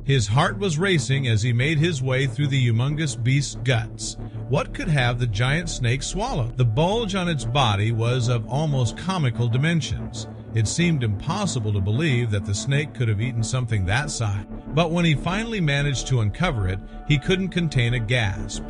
His heart was racing as he made his way through the humongous beast's guts. What could have the giant snake swallowed? The bulge on its body was of almost comical dimensions. It seemed impossible to believe that the snake could have eaten something that size. But when he finally managed to uncover it, he couldn't contain a gasp.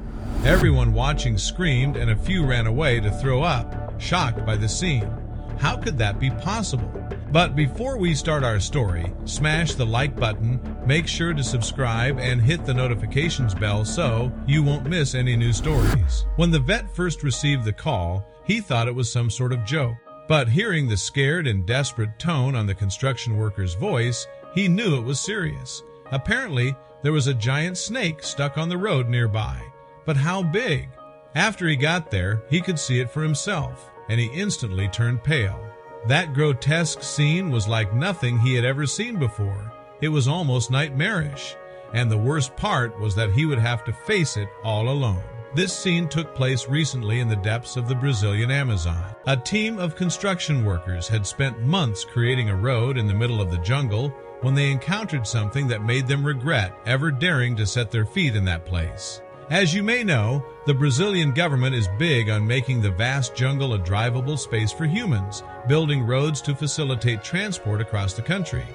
Everyone watching screamed and a few ran away to throw up, shocked by the scene. How could that be possible? But before we start our story, smash the like button, make sure to subscribe, and hit the notifications bell so you won't miss any new stories. When the vet first received the call, he thought it was some sort of joke. But hearing the scared and desperate tone on the construction worker's voice, he knew it was serious. Apparently, there was a giant snake stuck on the road nearby. But how big? After he got there, he could see it for himself, and he instantly turned pale. That grotesque scene was like nothing he had ever seen before. It was almost nightmarish, and the worst part was that he would have to face it all alone. This scene took place recently in the depths of the Brazilian Amazon. A team of construction workers had spent months creating a road in the middle of the jungle when they encountered something that made them regret ever daring to set their feet in that place. As you may know, the Brazilian government is big on making the vast jungle a drivable space for humans, building roads to facilitate transport across the country.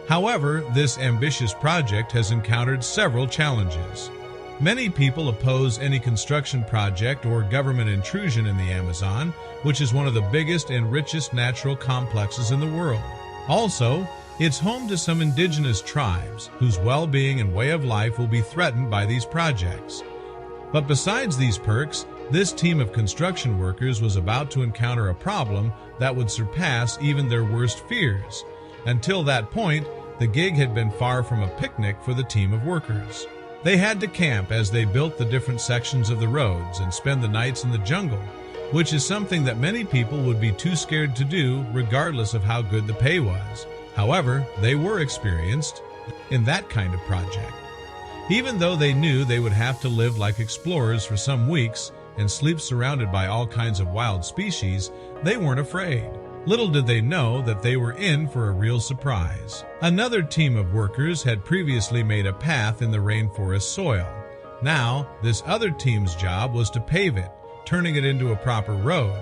However, this ambitious project has encountered several challenges. Many people oppose any construction project or government intrusion in the Amazon, which is one of the biggest and richest natural complexes in the world. Also, it's home to some indigenous tribes whose well-being and way of life will be threatened by these projects. But besides these perks, this team of construction workers was about to encounter a problem that would surpass even their worst fears. Until that point, the gig had been far from a picnic for the team of workers. They had to camp as they built the different sections of the roads and spend the nights in the jungle, which is something that many people would be too scared to do regardless of how good the pay was. However, they were experienced in that kind of project. Even though they knew they would have to live like explorers for some weeks and sleep surrounded by all kinds of wild species, they weren't afraid. Little did they know that they were in for a real surprise. Another team of workers had previously made a path in the rainforest soil. Now, this other team's job was to pave it, turning it into a proper road.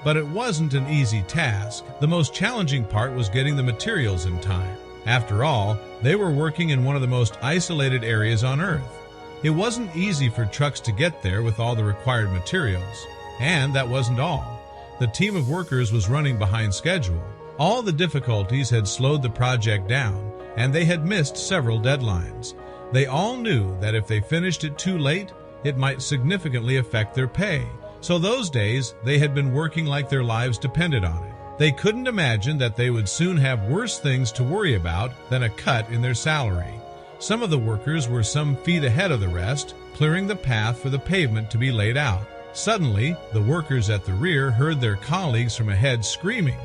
But it wasn't an easy task. The most challenging part was getting the materials in time. After all, they were working in one of the most isolated areas on Earth. It wasn't easy for trucks to get there with all the required materials. And that wasn't all. The team of workers was running behind schedule. All the difficulties had slowed the project down, and they had missed several deadlines. They all knew that if they finished it too late, it might significantly affect their pay. So those days, they had been working like their lives depended on it. They couldn't imagine that they would soon have worse things to worry about than a cut in their salary. Some of the workers were some feet ahead of the rest, clearing the path for the pavement to be laid out. Suddenly, the workers at the rear heard their colleagues from ahead screaming.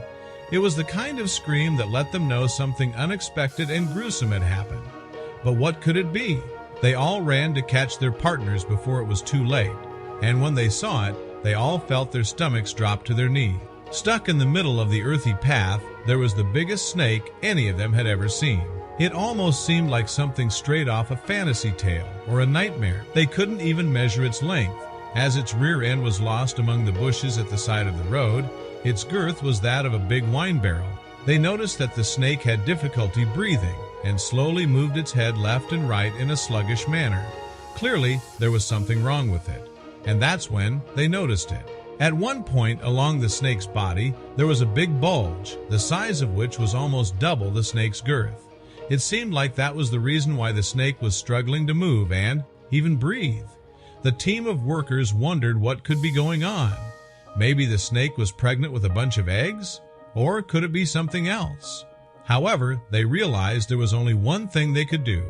It was the kind of scream that let them know something unexpected and gruesome had happened. But what could it be? They all ran to catch their partners before it was too late, and when they saw it, they all felt their stomachs drop to their knees. Stuck in the middle of the earthy path, there was the biggest snake any of them had ever seen. It almost seemed like something straight off a fantasy tale or a nightmare. They couldn't even measure its length. As its rear end was lost among the bushes at the side of the road, its girth was that of a big wine barrel. They noticed that the snake had difficulty breathing and slowly moved its head left and right in a sluggish manner. Clearly, there was something wrong with it, and that's when they noticed it. At one point along the snake's body, there was a big bulge, the size of which was almost double the snake's girth. It seemed like that was the reason why the snake was struggling to move and even breathe. The team of workers wondered what could be going on. Maybe the snake was pregnant with a bunch of eggs? Or could it be something else? However, they realized there was only one thing they could do.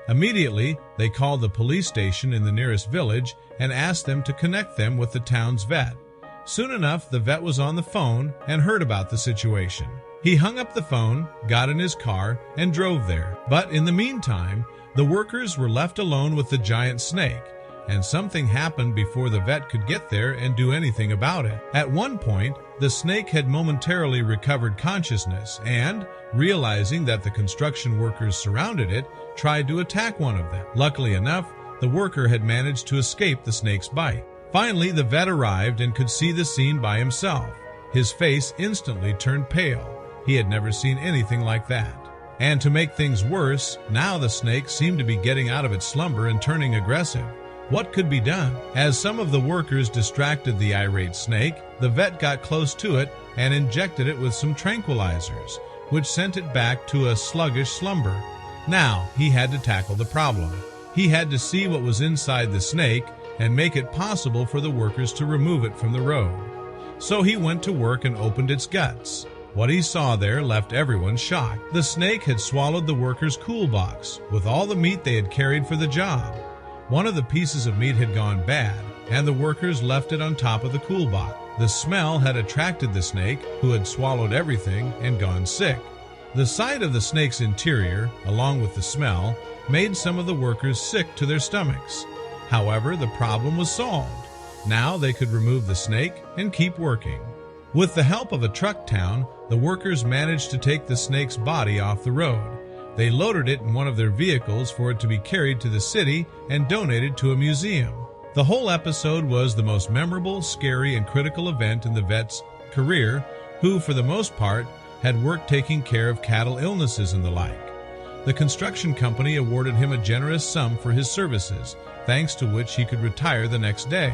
Immediately, they called the police station in the nearest village and asked them to connect them with the town's vet. Soon enough, the vet was on the phone and heard about the situation. He hung up the phone, got in his car, and drove there. But in the meantime, the workers were left alone with the giant snake, and something happened before the vet could get there and do anything about it. At one point, the snake had momentarily recovered consciousness and, realizing that the construction workers surrounded it, tried to attack one of them. Luckily enough, the worker had managed to escape the snake's bite. Finally, the vet arrived and could see the scene by himself. His face instantly turned pale. He had never seen anything like that. And to make things worse, now the snake seemed to be getting out of its slumber and turning aggressive. What could be done? As some of the workers distracted the irate snake, the vet got close to it and injected it with some tranquilizers, which sent it back to a sluggish slumber. Now he had to tackle the problem. He had to see what was inside the snake and make it possible for the workers to remove it from the road. So he went to work and opened its guts. What he saw there left everyone shocked. The snake had swallowed the workers' cool box with all the meat they had carried for the job. One of the pieces of meat had gone bad, and the workers left it on top of the cool box. The smell had attracted the snake, who had swallowed everything and gone sick. The sight of the snake's interior, along with the smell, made some of the workers sick to their stomachs. However, the problem was solved. Now they could remove the snake and keep working. With the help of a truck town, the workers managed to take the snake's body off the road. They loaded it in one of their vehicles for it to be carried to the city and donated to a museum. The whole episode was the most memorable, scary, and critical event in the vet's career, who, for the most part, had worked taking care of cattle illnesses and the like. The construction company awarded him a generous sum for his services, thanks to which he could retire the next day.